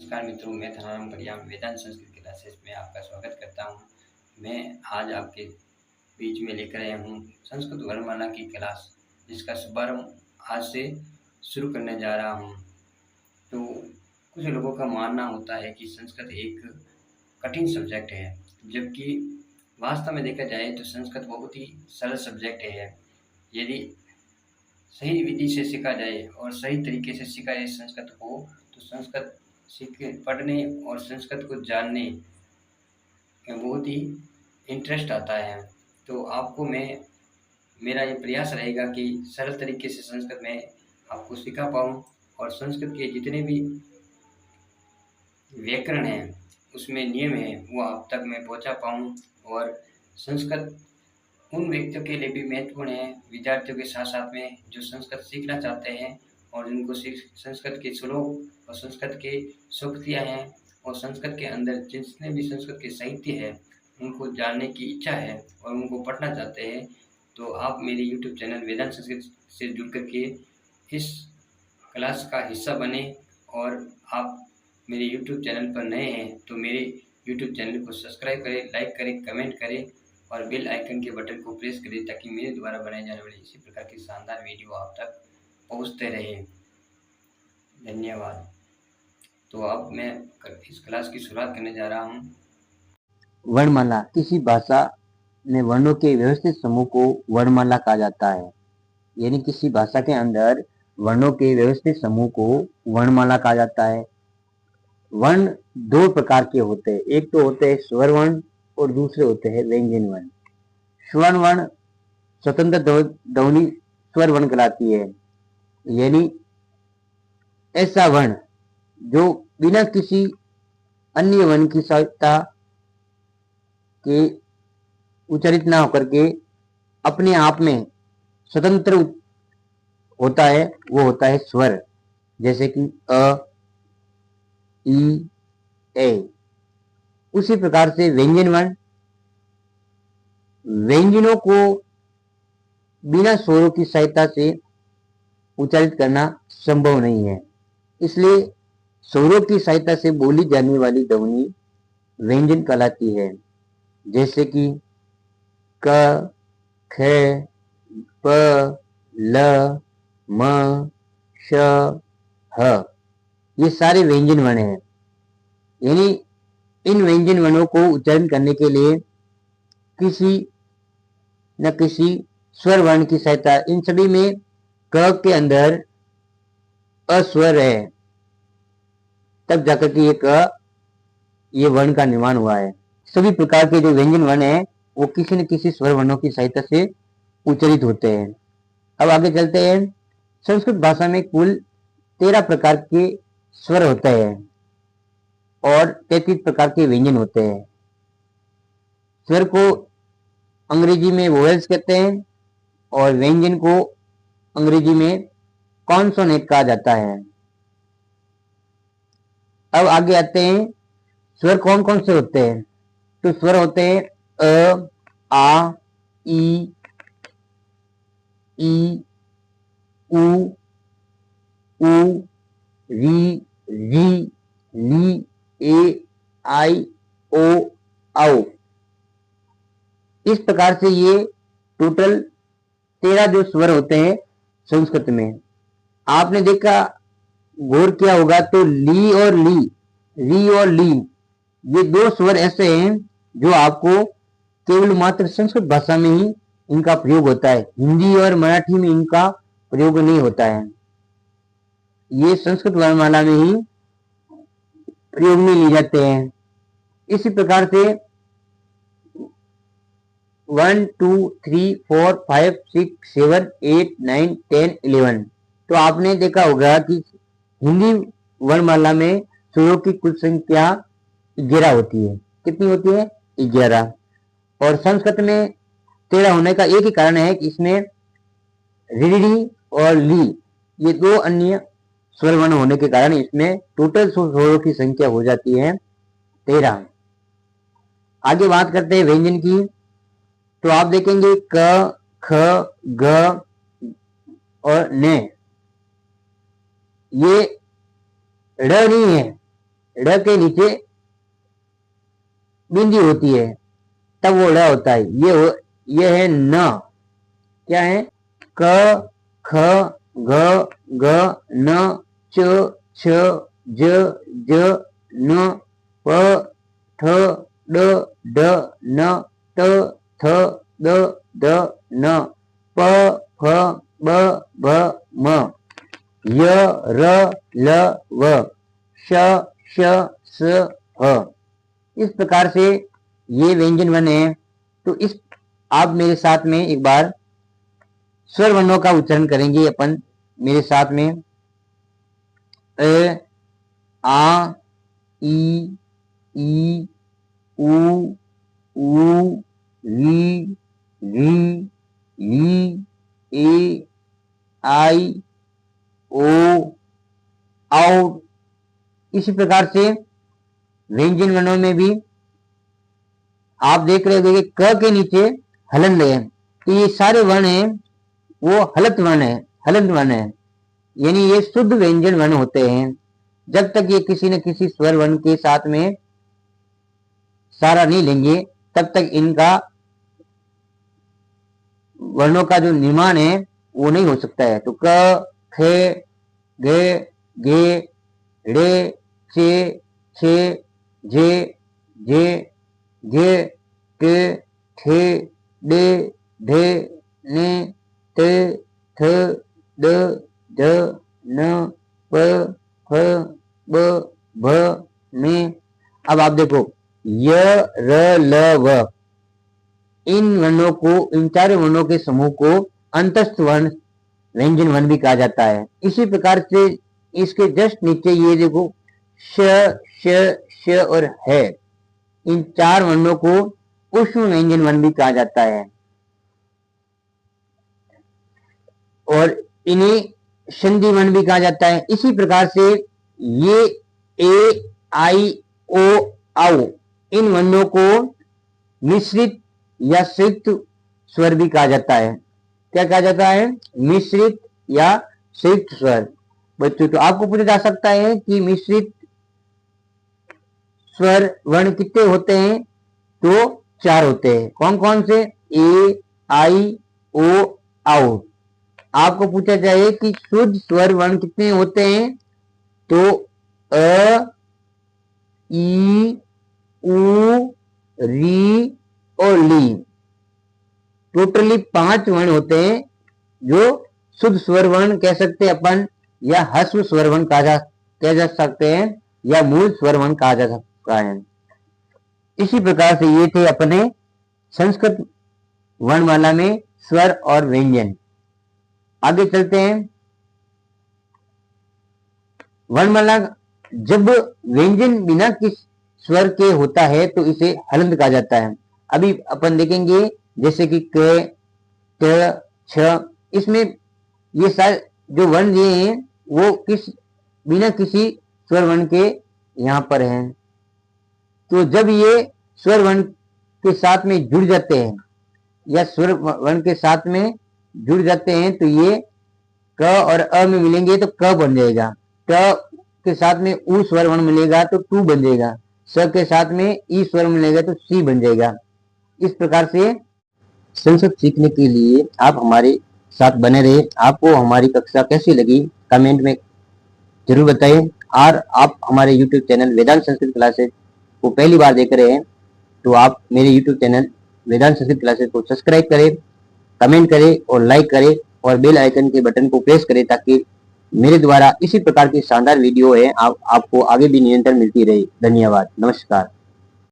नमस्कार मित्रों, मैं धनाराम बढ़िया वेदांत संस्कृत क्लासेस में आपका स्वागत करता हूँ। मैं आज आपके बीच में लेकर आया हूँ संस्कृत वर्णमाला की क्लास, जिसका शुभारंभ आज से शुरू करने जा रहा हूँ। तो कुछ लोगों का मानना होता है कि संस्कृत एक कठिन सब्जेक्ट है, जबकि वास्तव में देखा जाए तो संस्कृत बहुत ही सरल सब्जेक्ट है। यदि सही विधि से सीखा जाए और सही तरीके से सीखा जाए संस्कृत को, तो संस्कृत पढ़ने और संस्कृत को जानने में बहुत ही इंटरेस्ट आता है। तो आपको मेरा ये प्रयास रहेगा कि सरल तरीके से संस्कृत में आपको सिखा पाऊँ और संस्कृत के जितने भी व्याकरण हैं, उसमें नियम हैं, वो आप तक मैं पहुँचा पाऊँ। और संस्कृत उन व्यक्तियों के लिए भी महत्वपूर्ण है, विद्यार्थियों के साथ-साथ में जो संस्कृत सीखना चाहते हैं और जिनको संस्कृत के श्लोक और संस्कृत के सूक्तियाँ हैं और संस्कृत के अंदर जितने भी संस्कृत के साहित्य है, उनको जानने की इच्छा है और उनको पढ़ना चाहते हैं। तो आप मेरे यूट्यूब चैनल वेदांत संस्कृत से जुड़ कर के इस क्लास का हिस्सा बनें। और आप मेरे यूट्यूब चैनल पर नए हैं तो मेरे यूट्यूब चैनल को सब्सक्राइब करें, लाइक करें, कमेंट करें और बेल आइकन के बटन को प्रेस करें, ताकि मेरे द्वारा बनाए जाने वाले इसी प्रकार की शानदार वीडियो आप तक पहुंचते रहे। धन्यवाद। तो अब मैं इस क्लास की शुरुआत करने जा रहा हूं। वर्णमाला किसी भाषा में वर्णों के व्यवस्थित समूह को वर्णमाला कहा जाता है। यानी किसी भाषा के अंदर वर्णों के व्यवस्थित समूह को वर्णमाला कहा जाता है। वर्ण दो प्रकार के होते हैं, एक तो होते हैं स्वर वर्ण और दूसरे होते हैं व्यंजन वर्ण। स्वर वर्ण स्वतंत्र ध्वनि स्वर वर्ण कहलाती है, यानी ऐसा वर्ण जो बिना किसी अन्य वर्ण की सहायता के उच्चारित ना होकर के अपने आप में स्वतंत्र होता है, वो होता है स्वर। जैसे कि अ, ई, ए। उसी प्रकार से व्यंजन वर्ण, व्यंजनों को बिना स्वरों की सहायता से उच्चारित करना संभव नहीं है, इसलिए स्वरों की सहायता से बोली जाने वाली ध्वनि व्यंजन कहलाती है। जैसे कि क, ख, प, ल, म, श, ह, ये सारे व्यंजन वर्ण हैं। यानी इन व्यंजन वर्णों को उच्चारण करने के लिए किसी न किसी स्वर वर्ण की सहायता, इन सभी में क के अंदर अस्वर है, तब जाकर के ये वर्ण का निर्माण हुआ है। सभी प्रकार के जो व्यंजन वर्ण है वो किसी न किसी स्वर वर्णों की सहायता से उच्चारित होते हैं। अब आगे चलते हैं। संस्कृत भाषा में कुल 13 प्रकार के स्वर होते हैं और 33 प्रकार के व्यंजन होते हैं। स्वर को अंग्रेजी में वोवेल्स कहते हैं और व्यंजन को अंग्रेजी में कॉन्सोनेंट कहा जाता है। अब आगे आते हैं, स्वर कौन कौन से होते हैं। तो स्वर होते हैं अ, आ, ई, उ, उ, री, ली, ए, आई, ओ, औ। इस प्रकार से ये टोटल 13 जो स्वर होते हैं संस्कृत में। आपने देखा, गौर किया होगा तो ली और री और ली, ये दो स्वर ऐसे हैं जो आपको केवल मात्र संस्कृत भाषा में ही इनका प्रयोग होता है, हिंदी और मराठी में इनका प्रयोग नहीं होता है। ये संस्कृत वर्णमाला में ही प्रयोग में लिए जाते हैं। इसी प्रकार से 1, 2, 3, 4, 5, 6, 7, 8, 9, 10, 11। तो आपने देखा होगा कि हिंदी वर्णमाला में स्वरों की कुल संख्या 11 होती है। कितनी होती है? 11। और संस्कृत में 13 होने का एक ही कारण है कि इसमें री और ली, ये दो अन्य स्वर वर्ण होने के कारण इसमें टोटल स्वरों की संख्या हो जाती है 13। आगे बात करते हैं व्यंजन की। तो आप देखेंगे क, ख, ग और न, ये ड़ नहीं है, ड़ के नीचे बिंदी होती है, तब वो ड़ होता है। ये है न। क्या है? क, ख, ग, घ, न, च, छ, ज, ज, न, प, ठ, ड, ढ, न, त, थ, द, ध, न, प, फ, ब, भ, म, य, र, ल, व, श, श, स, ह। इस प्रकार से ये व्यंजन बने हैं। तो इस आप मेरे साथ में एक बार स्वर वर्णों का उच्चारण करेंगे अपन मेरे साथ में। अ, आ, ई, उ, री, ए, आई, ओ, औ। इसी प्रकार से व्यंजन वर्णों में भी आप देख रहे होंगे कि क के नीचे हलंत है, तो ये सारे वर्ण हैं वो हलंत वर्ण है, हलंत वर्ण है, यानी ये शुद्ध व्यंजन वर्ण होते हैं। जब तक ये किसी न किसी स्वर वर्ण के साथ में सारा नहीं लेंगे तब तक इनका वर्णों का जो निर्माण है वो नहीं हो सकता है। तो क, ख, ग, घे, ड़े, चे, छे, जे, जे, जे, टे, ठे, डे, ढे, ने, ते, थ, द, ध, न, प, फ, ब, भ, मे। अब आप देखो य, र, ल, व, इन वर्णों को, इन चारों वर्णों के समूह को अंतस्थ वर्ण व्यंजन वर्ण भी कहा जाता है। इसी प्रकार से इसके जस्ट नीचे ये देखो श, श, श और है, इन चार वर्णों को उष्ण व्यंजन वर्ण भी कहा जाता है और इन्हें संधि वर्ण भी कहा जाता है। इसी प्रकार से ये ए, आई, ओ, औ, इन वर्णों को मिश्रित या संयुक्त स्वर भी कहा जाता है। क्या कहा जाता है? मिश्रित या संयुक्त स्वर। बच्चों, तो आपको पूछा जा सकता है कि मिश्रित स्वर वर्ण कितने होते हैं? तो 4 होते हैं। कौन कौन से? ए, आई, ओ, औ। आपको पूछा जाए कि शुद्ध स्वर वर्ण कितने होते हैं? तो अ, ई, उ, री और ली, टोटली 5 वर्ण होते हैं जो शुद्ध स्वर वर्ण कह सकते हैं अपन, या ह्रस्व स्वर वर्ण कह जा सकते हैं, या मूल स्वर वर्ण कहा जा सकता है। इसी प्रकार से ये थे अपने संस्कृत वर्णमाला में स्वर और व्यंजन। आगे चलते हैं। वर्णमाला जब व्यंजन बिना किस स्वर के होता है तो इसे हलंत कहा जाता है। अभी अपन देखेंगे जैसे कि क, ट, छ, इसमें ये सारे जो वर्ण दिए हैं वो बिना किसी स्वर वर्ण के यहाँ पर हैं। तो जब ये स्वर वर्ण के साथ में जुड़ जाते हैं या स्वर वर्ण के साथ में जुड़ जाते हैं तो ये क और अ में मिलेंगे तो क बन जाएगा। ट के साथ में उ स्वर वर्ण मिलेगा तो टू बन जाएगा। स के साथ में ई स्वर मिलेगा तो सी बन जाएगा। इस प्रकार से संस्कृत सीखने के लिए आप हमारे साथ बने रहे। आपको हमारी कक्षा कैसी लगी कमेंट में जरूर बताएं। और आप हमारे YouTube चैनल वेदांत संस्कृत क्लासेस को पहली बार देख रहे हैं तो आप मेरे YouTube चैनल वेदांत संस्कृत क्लासेस को सब्सक्राइब करें, कमेंट करें और लाइक करें और बेल आइकन के बटन को प्रेस करें ताकि मेरे द्वारा इसी प्रकार की शानदार वीडियो है आपको आगे भी निरंतर मिलती रहे। धन्यवाद। नमस्कार।